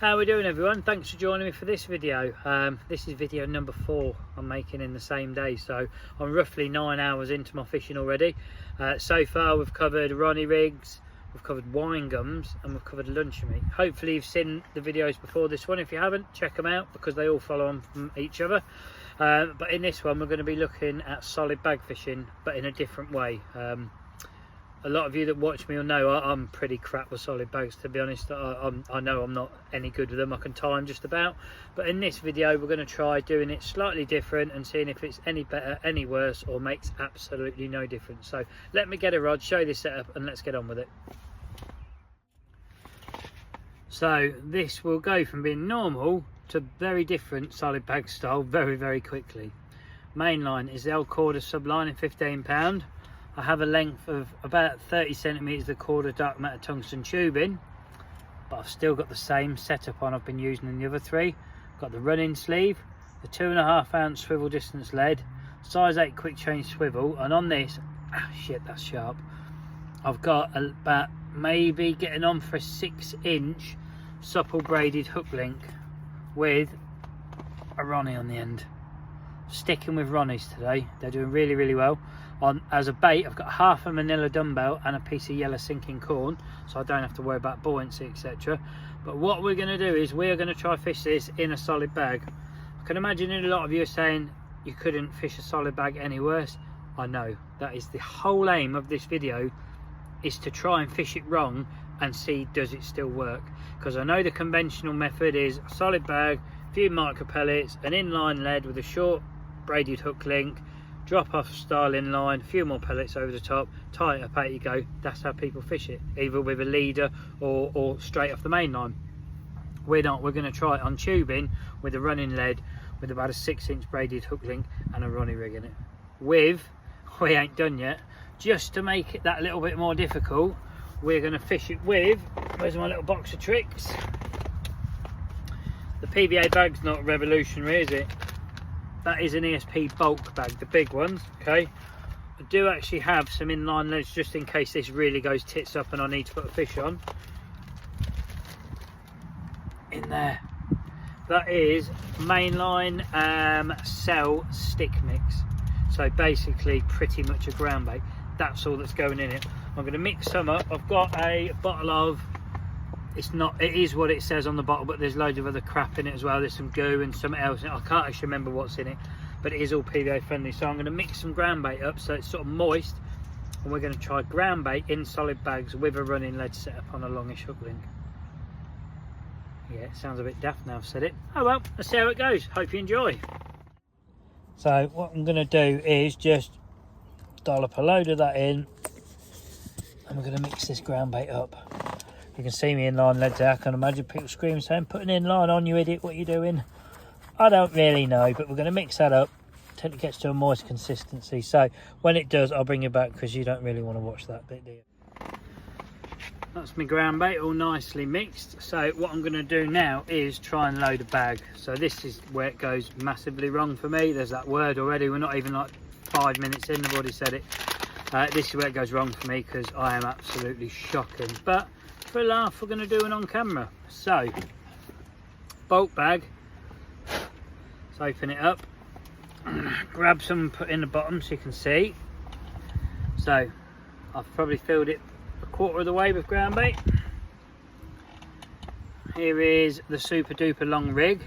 How are we doing, everyone? Thanks for joining me for this video. This is video number 4 I'm making in the same day, so I'm roughly 9 hours into my fishing already. So far we've covered Ronnie rigs, we've covered wine gums, and we've covered luncheon meat. Hopefully you've seen the videos before this one. If you haven't, check them out because they all follow on from each other. But in this one we're going to be looking at solid bag fishing, but in a different way. A lot of you that watch me will know I'm pretty crap with solid bags, to be honest. I know I'm not any good with them. I can tie them just about. But in this video, we're going to try doing it slightly different and seeing if it's any better, any worse, or makes absolutely no difference. So let me get a rod, show you the setup, and let's get on with it. So this will go from being normal to very different solid bag style very, very quickly. Mainline is the old KORDA subline in 15 pound. I have a length of about 30 centimeters of KORDA dark matter tungsten tubing, but I've still got the same setup on I've been using in the other 3. Got the running sleeve, the 2.5 ounce swivel distance lead, size 8 quick change swivel, and on this, shit, that's sharp, I've got about maybe getting on for a 6-inch supple braided hook link with a Ronnie on the end. Sticking with Ronnies today, they're doing really, really well. As a bait, I've got half a manila dumbbell and a piece of yellow sinking corn, so I don't have to worry about buoyancy, etc. But what we're going to do is we're going to try fish this in a solid bag. I can imagine a lot of you are saying you couldn't fish a solid bag any worse. I know, that is the whole aim of this video, is to try and fish it wrong and see does it still work. Because I know the conventional method is a solid bag, a few micro pellets, an inline lead with a short braided hook link, drop off style inline, a few more pellets over the top, tie it up, out you go. That's how people fish it, either with a leader or straight off the main line. We're not. We're going to try it on tubing with a running lead with about a 6-inch braided hook link and a Ronnie rig in it. We ain't done yet, just to make it that little bit more difficult, we're going to fish it with, where's my little box of tricks? The PVA bag's not revolutionary, is it? That is an ESP bulk bag, the big ones, okay? I do actually have some inline leads just in case this really goes tits up and I need to put a fish on. In there. That is Mainline cell stick mix. So basically pretty much a ground bait. That's all that's going in it. I'm going to mix some up. I've got a bottle of, it is what it says on the bottle, but there's loads of other crap in it as well. There's some goo and something else in it. I can't actually remember what's in it, but it is all PVA friendly. So I'm going to mix some ground bait up so it's sort of moist, and we're going to try ground bait in solid bags with a running lead set up on a longish hook link. Yeah, it sounds a bit daft now I've said it. Oh well, let's see how it goes. Hope you enjoy. So what I'm going to do is just dollop a load of that in, and we're going to mix this ground bait up. You can see me inline leads there. I can imagine people screaming saying, put an inline on, you idiot, what are you doing? I don't really know, but we're going to mix that up until it gets to a moist consistency. So when it does, I'll bring you back because you don't really want to watch that bit, do you? That's my ground bait all nicely mixed. So what I'm going to do now is try and load a bag. So this is where it goes massively wrong for me. There's that word already. We're not even like 5 minutes in, I've already said it. This is where it goes wrong for me because I am absolutely shocking. But for a laugh, we're going to do it on camera. So, bulk bag. Let's open it up. Grab some and put in the bottom so you can see. So, I've probably filled it a quarter of the way with ground bait. Here is the super duper long rig.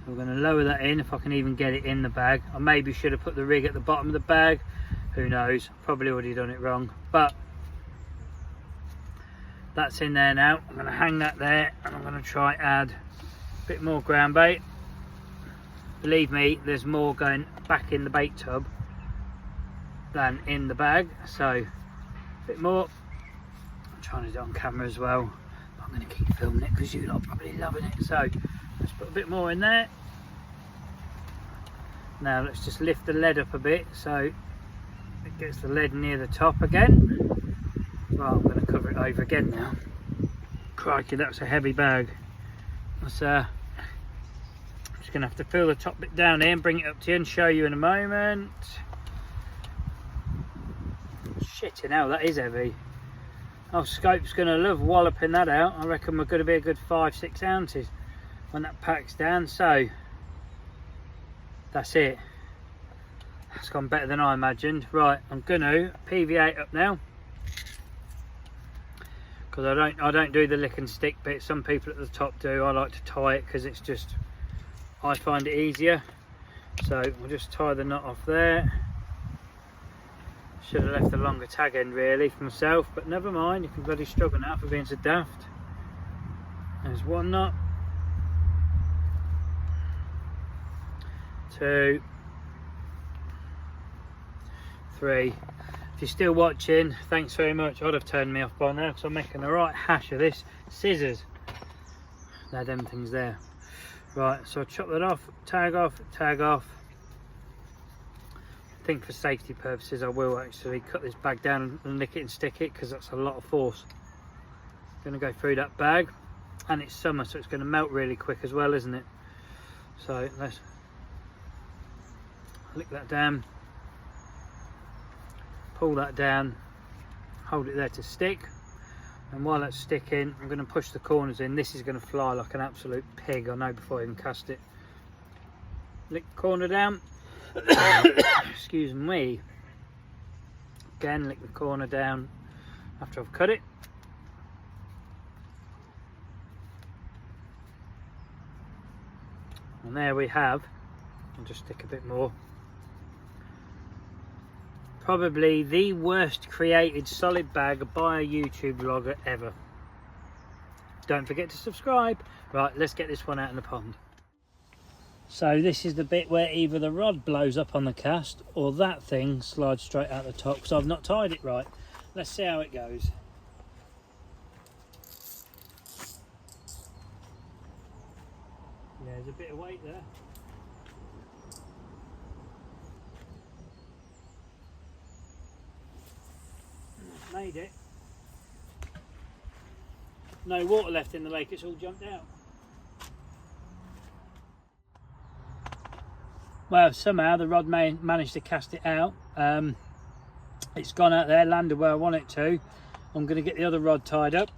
We're going to lower that in if I can even get it in the bag. I maybe should have put the rig at the bottom of the bag. Who knows? Probably already done it wrong. But that's in there now. I'm going to hang that there and I'm going to try add a bit more ground bait. Believe me, there's more going back in the bait tub than in the bag. So a bit more. I'm trying to do it on camera as well. I'm going to keep filming it because you lot are probably loving it. So let's put a bit more in there. Now let's just lift the lead up a bit so it gets the lead near the top again. Right, I'm going to cover it over again now. Crikey, that's a heavy bag. That's I'm just going to have to fill the top bit down here and bring it up to you and show you in a moment. Shitting hell, that is heavy. Our scope's going to love walloping that out. I reckon we're going to be a good 5-6 ounces when that packs down. So that's it. That's gone better than I imagined. Right, I'm going to PV8 up now, because I don't do the lick and stick bit. Some people at the top do. I like to tie it because it's just, I find it easier. So we'll just tie the knot off there. Should have left a longer tag end really for myself, but never mind. You can bloody struggle now for being so daft. There's one knot, 2, 3. If you're still watching, thanks very much. I'd have turned me off by now because I'm making the right hash of this. Scissors. Now them things there. Right, so I'll chop that off, tag off, tag off. I think for safety purposes I will actually cut this bag down and lick it and stick it, because that's a lot of force going to go through that bag, and it's summer so it's going to melt really quick as well, isn't it? So let's lick that down, pull that down, hold it there to stick, and while that's sticking I'm going to push the corners in. This is going to fly like an absolute pig, I know, before I even cast it. Lick the corner down. Excuse me. Again, lick the corner down after I've cut it. And there we have, I'll just stick a bit more, probably the worst created solid bag by a YouTube vlogger ever. Don't forget to subscribe. Right, let's get this one out in the pond. So this is the bit where either the rod blows up on the cast or that thing slides straight out the top, because I've not tied it right. Let's see how it goes. Yeah, there's a bit of weight there. Made it. No water left in the lake, it's all jumped out. Well, somehow the rod managed to cast it out. It's gone out there, landed where I want it to. I'm going to get the other rod tied up.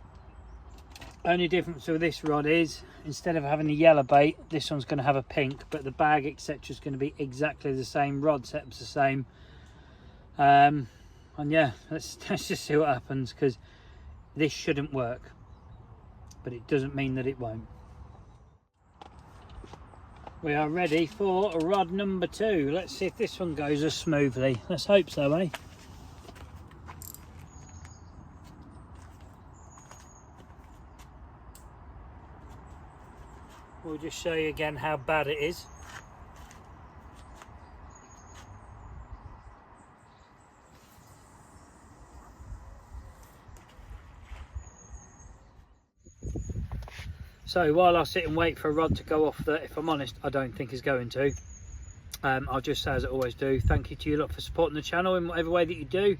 Only difference with this rod is, instead of having the yellow bait, this one's going to have a pink, but the bag etc is going to be exactly the same. Rod setup's the same. And yeah, let's just see what happens, because this shouldn't work, but it doesn't mean that it won't. We are ready for rod number 2. Let's see if this one goes as smoothly. Let's hope so, eh? We'll just show you again how bad it is. So while I sit and wait for a rod to go off that, if I'm honest, I don't think is going to. I'll just say, as I always do, thank you to you lot for supporting the channel in whatever way that you do.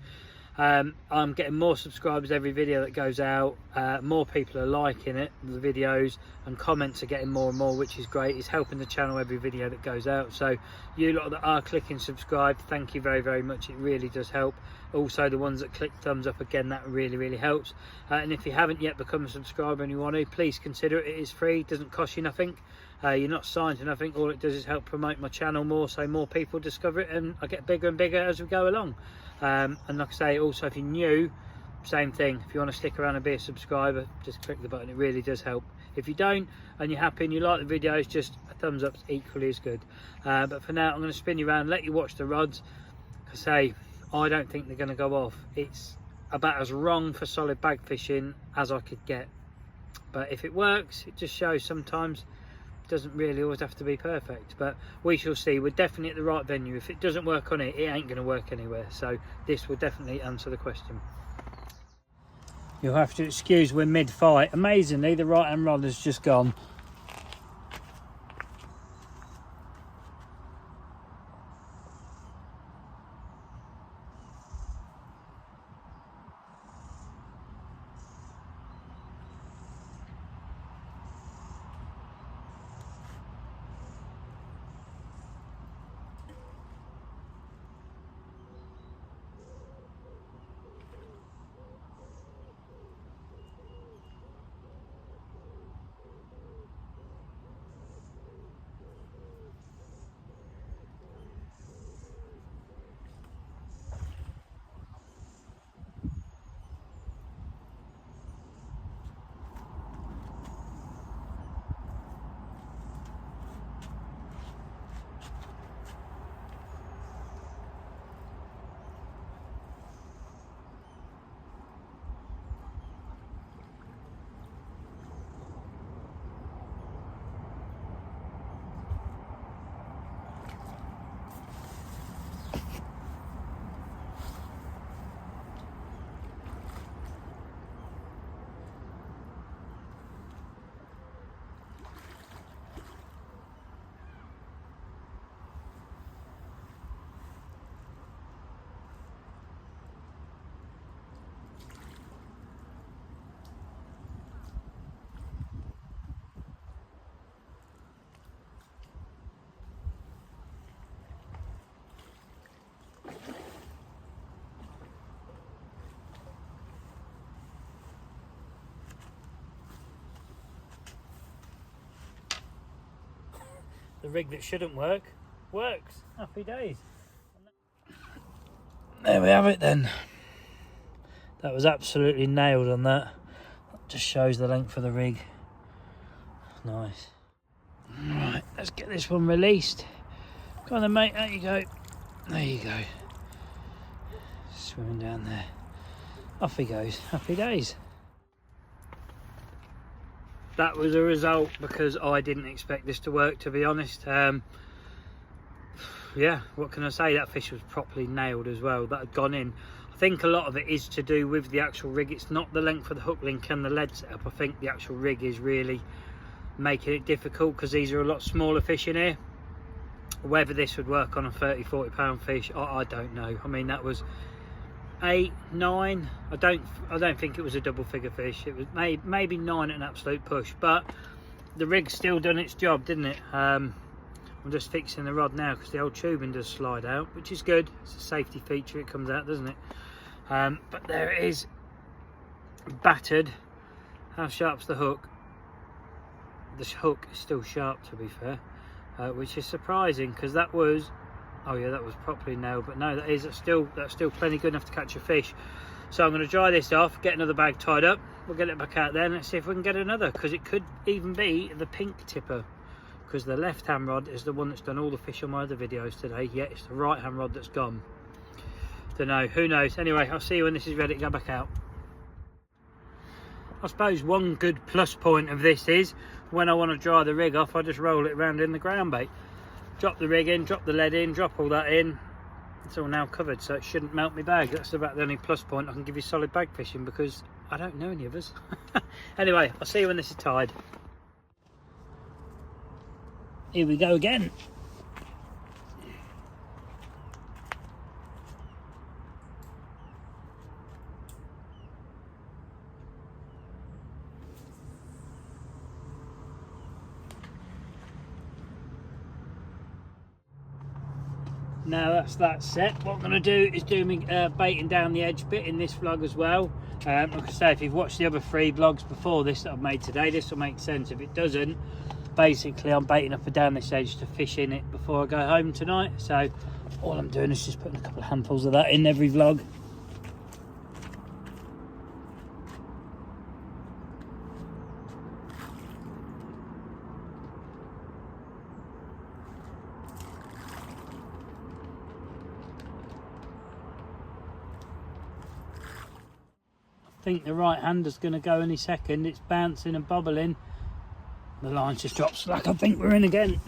I'm getting more subscribers every video that goes out. More people are liking it, the videos, and comments are getting more and more, which is great. It's helping the channel every video that goes out. So you lot that are clicking subscribe, thank you very, very much. It really does help. Also the ones that click thumbs up, again, that really, really helps. And if you haven't yet become a subscriber and you want to, please consider it. It is free, it doesn't cost you nothing. You're not signed to nothing. All it does is help promote my channel more, so more people discover it and I get bigger and bigger as we go along. And like I say, also if you're new, same thing. If you want to stick around and be a subscriber, just click the button. It really does help. If you don't and you're happy and you like the videos, just a thumbs up is equally as good. But for now, I'm going to spin you around, let you watch the rods. I say, I don't think they're going to go off. It's about as wrong for solid bag fishing as I could get. But if it works, it just shows sometimes it doesn't really always have to be perfect. But we shall see. We're definitely at the right venue. If it doesn't work on it, it ain't going to work anywhere. So this will definitely answer the question. You'll have to excuse, we're mid-fight. Amazingly, the right hand rod has just gone. the rig that shouldn't work works. Happy days. There we have it then. That was absolutely nailed on that. Just shows the length of the rig. Nice. Right, let's get this one released. Go on then, mate, there you go. There you go. Swimming down there. Off he goes. Happy days. That was a result because I didn't expect this to work, to be honest. Yeah, what can I say? That fish was properly nailed as well. That had gone in. I think a lot of it is to do with the actual rig. It's not the length of the hook link and the lead setup. I think the actual rig is really making it difficult because these are a lot smaller fish in here. Whether this would work on a 30-40 pound fish, I don't know. I mean, that was 8, 9. I don't think it was a double figure fish. It was maybe 9 at an absolute push, but the rig's still done its job, didn't it? I'm just fixing the rod now because the old tubing does slide out, which is good. It's a safety feature. It comes out, doesn't it? But there it is, battered. How sharp's the hook? This hook is still sharp, to be fair, which is surprising because that was, oh yeah, that was properly nailed. But no, that's still plenty good enough to catch a fish. So I'm going to dry this off, get another bag tied up. We'll get it back out there and let's see if we can get another, because it could even be the pink tipper, because the left hand rod is the one that's done all the fish on my other videos today. Yeah, it's the right hand rod that's gone. Don't know, who knows. Anyway, I'll see you when this is ready to go back out. I suppose one good plus point of this is when I want to dry the rig off, I just roll it around in the ground bait. Drop the rig in, drop the lead in, drop all that in. It's all now covered, so it shouldn't melt my bag. That's about the only plus point I can give you solid bag fishing, because I don't know any of us. Anyway, I'll see you when this is tied. Here we go again. Now that's that set. What I'm going to do is do me baiting down the edge bit in this vlog as well. Like I say, if you've watched the other 3 vlogs before this that I've made today, this will make sense. If it doesn't, basically I'm baiting up and down this edge to fish in it before I go home tonight. So all I'm doing is just putting a couple of handfuls of that in every vlog. I think the right hand is going to go any second. It's bouncing and bobbling. The line's just dropped slack. I think we're in again.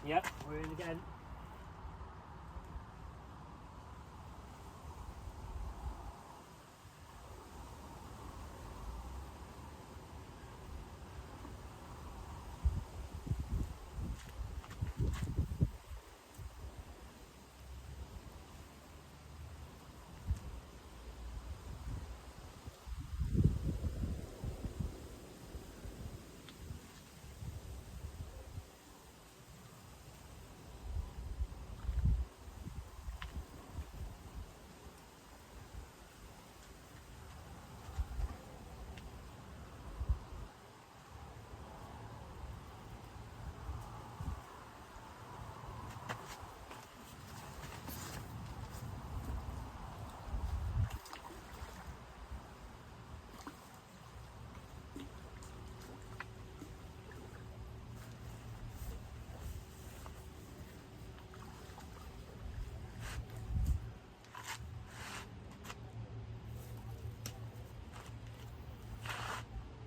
Yep, we're in again.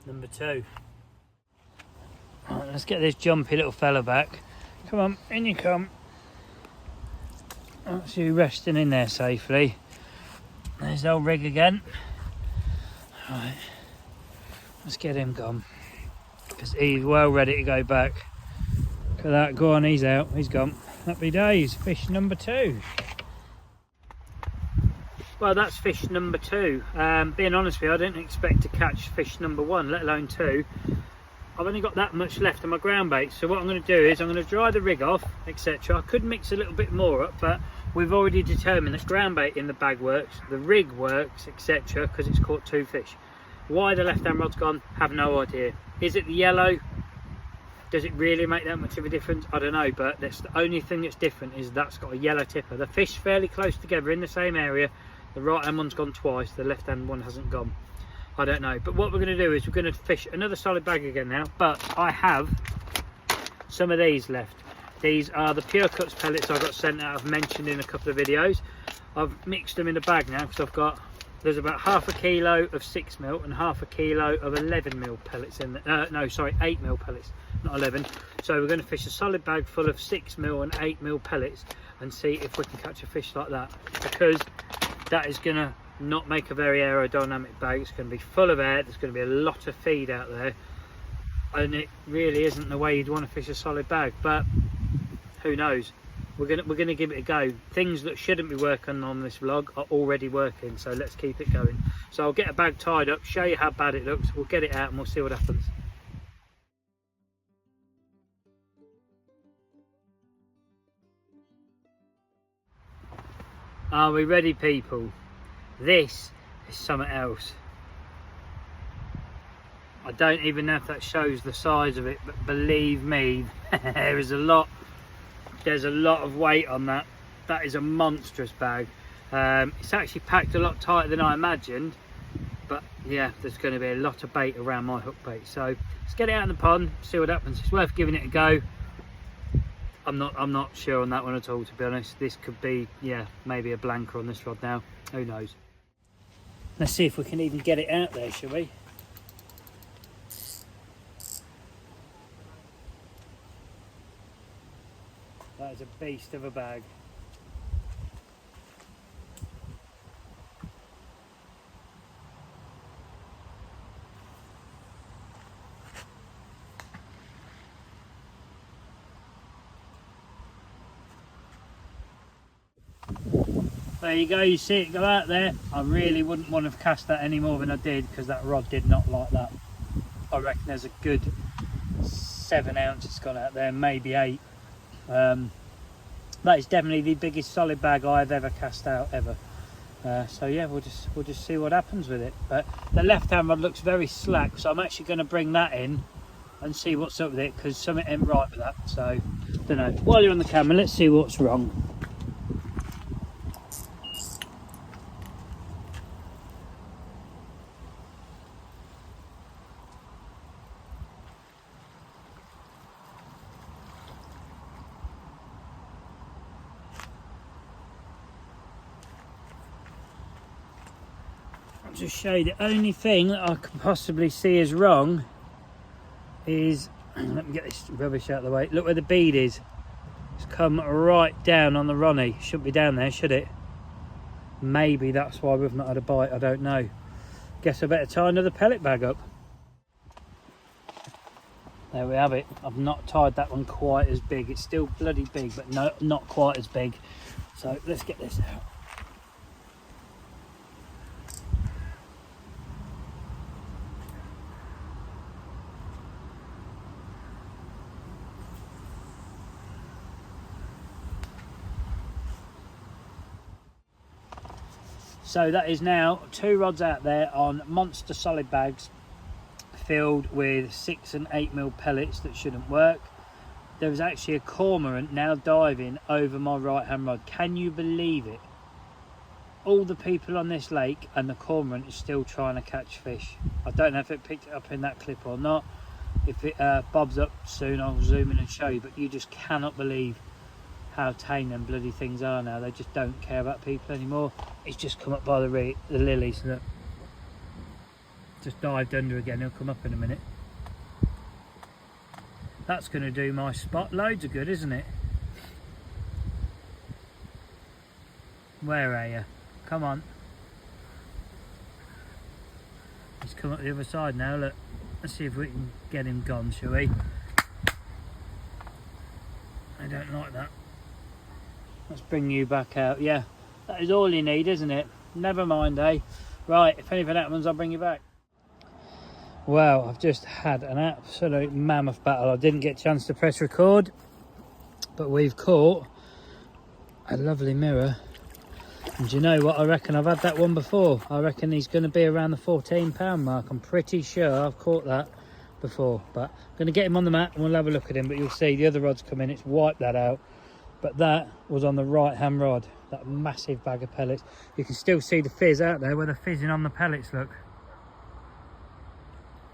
Number 2. Right, let's get this jumpy little fella back. Come on, in you come. That's you resting in there safely. There's the old rig again. Right, let's get him gone, because he's well ready to go back. Look at that, go on, he's out, he's gone. Happy days, fish number 2. Well, that's fish number 2. Being honest with you, I didn't expect to catch fish number 1, let alone 2. I've only got that much left on my ground bait, so what I'm going to do is I'm going to dry the rig off, etc. I could mix a little bit more up, but we've already determined that ground bait in the bag works, the rig works, etc., because it's caught 2 fish. Why the left hand rod's gone, have no idea. Is it the yellow? Does it really make that much of a difference? I don't know, but that's the only thing that's different, is that's got a yellow tipper. The fish fairly close together in the same area. The right hand one's gone twice, the left hand one hasn't gone. I don't know, but what we're going to do is we're going to fish another solid bag again now, but I have some of these left. These are the Pure Cuts pellets I got sent out. I've mentioned in a couple of videos. I've mixed them in a bag now because I've got, there's about half a kilo of 6mm and half a kilo of 11mm pellets in there. No, sorry, 8mm pellets, not 11. So we're going to fish a solid bag full of 6mm and 8mm pellets and see if we can catch a fish like that, because that is going to not make a very aerodynamic bag. It's going to be full of air, there's going to be a lot of feed out there, and it really isn't the way you'd want to fish a solid bag, but who knows. We're gonna give it a go. Things that shouldn't be working on this vlog are already working, so let's keep it going. So I'll get a bag tied up, show you how bad it looks, we'll get it out and we'll see what happens. Are we ready, people? This is something else. I don't even know if that shows the size of it, but believe me, there's a lot of weight on that. That is a monstrous bag. It's actually packed a lot tighter than I imagined, but yeah, there's going to be a lot of bait around my hook bait. So let's get it out in the pond, see what happens. It's worth giving it a go. I'm not sure on that one at all, to be honest. This could be, yeah, maybe a blanker on this rod now, who knows. Let's see if we can even get it out there, shall we? That is a beast of a bag. There you go, you see it go out there. I really wouldn't want to cast that any more than I did, because that rod did not like that. I reckon there's a good 7 ounces gone out there, maybe 8. That is definitely the biggest solid bag I've ever cast out ever. So yeah, we'll just see what happens with it. But the left hand rod looks very slack, so I'm actually going to bring that in and see what's up with it, because something ain't right with that. So don't know. While you're on the camera, let's see what's wrong. Just show you the only thing that I can possibly see is wrong is, let me get this rubbish out of the way. Look where the bead is. It's come right down on the Ronnie. Shouldn't be down there, should it? Maybe that's why we've not had a bite, I don't know. Guess I better tie another pellet bag up. There we have it. I've not tied that one quite as big. It's still bloody big, but no, not quite as big. So let's get this out. So that is now 2 rods out there on monster solid bags filled with 6 and 8mm pellets that shouldn't work. There is actually a cormorant now diving over my right hand rod. Can you believe it? All the people on this lake and the cormorant is still trying to catch fish. I don't know if it picked it up in that clip or not. If it bobs up soon, I'll zoom in and show you, but you just cannot believe how tame them bloody things are now. They just don't care about people anymore. It's just come up by the lilies. Look, just dived under again. He'll come up in a minute. That's going to do my spot loads of good, isn't it? Where are you? Come on. He's come up the other side now. Look, let's see if we can get him gone, shall we? I don't like that. Let's bring you back out. Yeah, that is all you need, isn't it? Never mind, eh? Right, if anything happens, I'll bring you back. Well, I've just had an absolute mammoth battle. I didn't get a chance to press record, but we've caught a lovely mirror And do you know what, I reckon I've had that one before. I reckon he's going to be around the 14 pound mark. I'm pretty sure I've caught that before, but I'm going to get him on the mat and we'll have a look at him. But you'll see the other rod's come in, it's wiped that out, but that was on the right hand rod, that massive bag of pellets. You can still see the fizz out there where they're fizzing on the pellets. Look,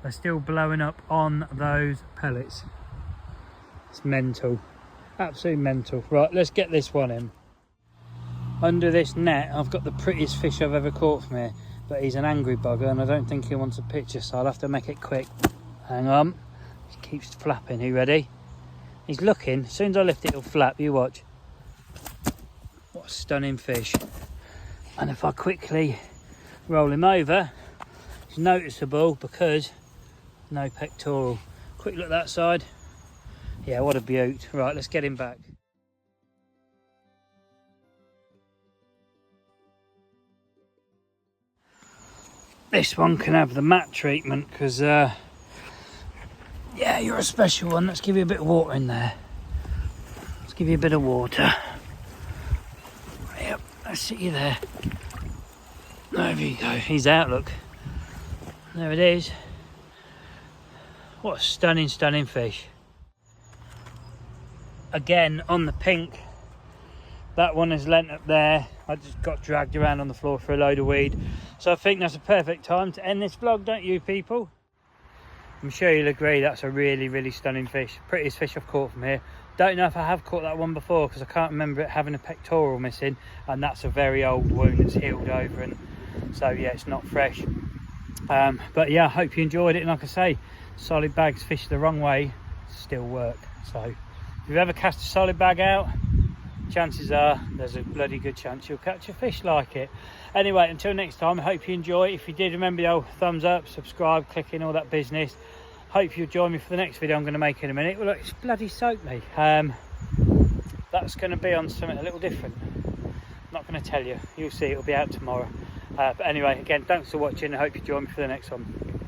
they're still blowing up on those pellets. It's mental, absolutely mental. Right, let's get this one in. Under this net I've got the prettiest fish I've ever caught from here, but he's an angry bugger and I don't think he wants a picture, so I'll have to make it quick. Hang on, he keeps flapping. Are you ready? He's looking. As soon as I lift it, he'll flap. You watch. What a stunning fish. And if I quickly roll him over, it's noticeable because no pectoral. Quick look at that side. Yeah, what a beaut. Right, let's get him back. This one can have the mat treatment because, yeah, you're a special one. Let's give you a bit of water in there. Let's give you a bit of water. Yep, let's sit you there. There you go. He's out, look. There it is. What a stunning, stunning fish. Again, on the pink. That one is lent up there. I just got dragged around on the floor for a load of weed. So I think that's a perfect time to end this vlog, don't you people? I'm sure you'll agree that's a really, really stunning fish. Prettiest fish I've caught from here. Don't know if I have caught that one before because I can't remember it having a pectoral missing. And that's a very old wound that's healed over. And so yeah, it's not fresh. But yeah, I hope you enjoyed it. And like I say, solid bags fished the wrong way still work. So if you've ever cast a solid bag out, chances are there's a bloody good chance you'll catch a fish like it. Anyway, until next time, I hope you enjoy. If you did, remember the old thumbs up, subscribe, clicking, all that business. Hope you'll join me for the next video I'm going to make in a minute. Well, look, it's bloody soaked me. That's going to be on something a little different. I'm not going to tell you. You'll see, it'll be out tomorrow. But anyway, again, thanks for watching. I hope you join me for the next one.